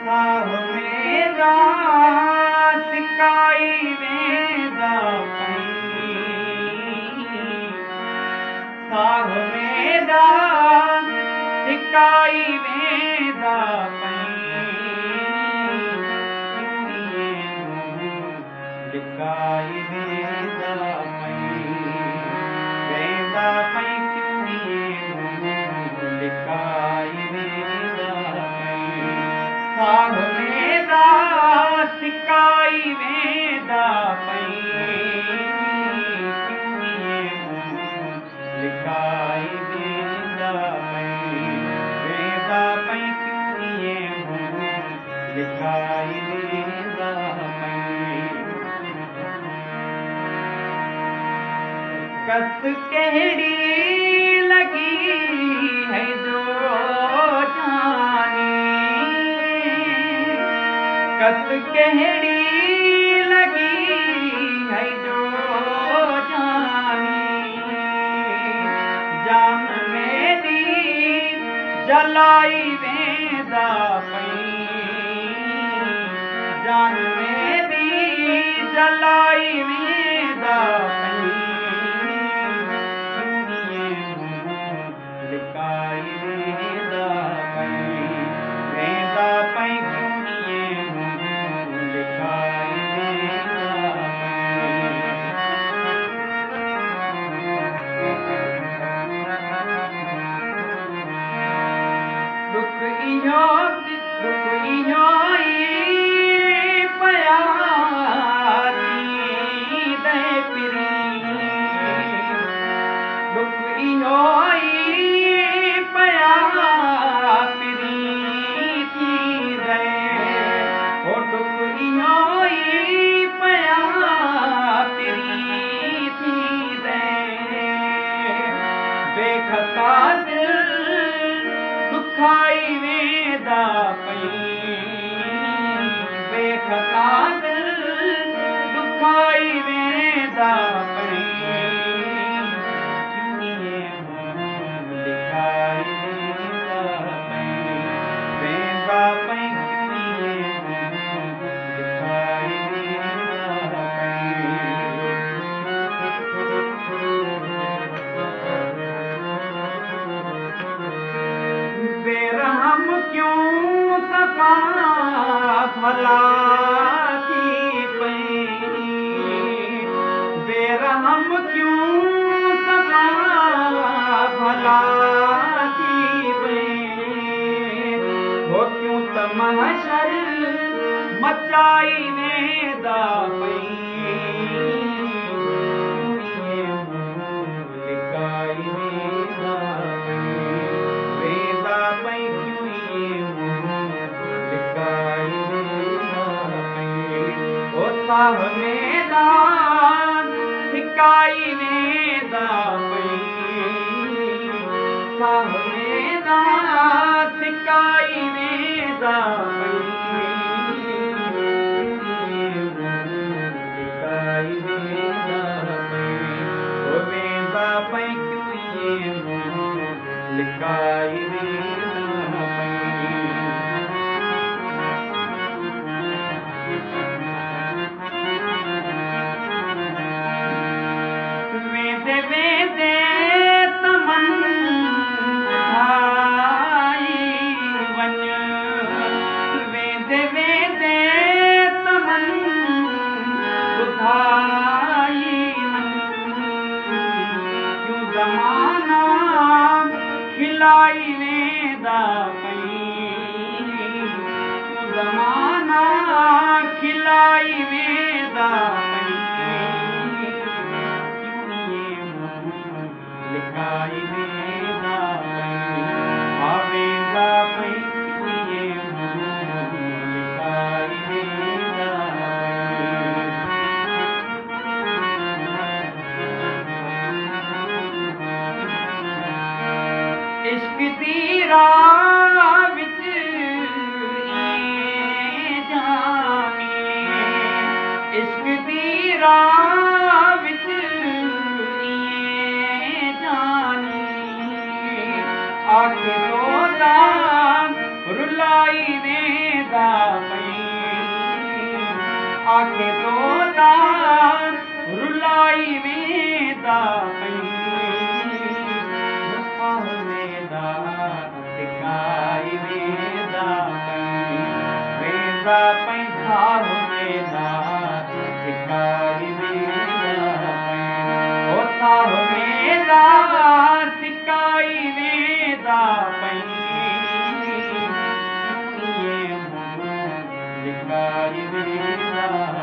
साह मेरा सिकाई वेंदा पई, साह मेरा सिकाई वेंदा पई, लिकाई वेंदा पई, लिकाई वेंदा पई। साह मेरा सिकाई वेंदा पई, लिकाई वेंदा पई, लिकाई वेंदा पई। कस कहिड़ी लगी है जो जानी, कस कहिड़ी लगी है जो जानी, जान मेरी जलाई वेंदा पई, जान मेरी जलाई वेंदा पई, लिकाई वेंदा पई, लिकाई वेंदा पई। दुख इहो पया थींदे फिरी, दुख इहो पया फिरी थींदे, ओ दुख इहो पया फिरी थींदे, बेखता दिल दुखाई वेंदा पई, बेखता दिल दुखाई वेंदा पई, लिकाई वेंदा पई, लिकाई वेंदा पई। बेरहम क्यों सफ़ा भला थी पई, बेरहम क्यों सफ़ा भला थी पई, हो क्यों त महशर मचाई वेंदा पई, लिकाई वेंदा पई, लिकाई वेंदा पई। ओ साह मेरा सिकाई वेंदा पई, साह मेरा सिकाई वेंदा पई, लिकाई वेंदा पई, ओ वेंदा पई, लिकाई वेंदा पई। वेंदे वेंदे तमन ॿुधाई वञ, वेंदे वेंदे तमन ॿुधाई वञ, क्यों ज़माना खिलाई वेंदा पई, क्यों ज़माना खिलाई वेंदा पई, लिकाई वेंदा पई, लिकाई वेंदा पई। इश्क दी राह मंगाई वेंदा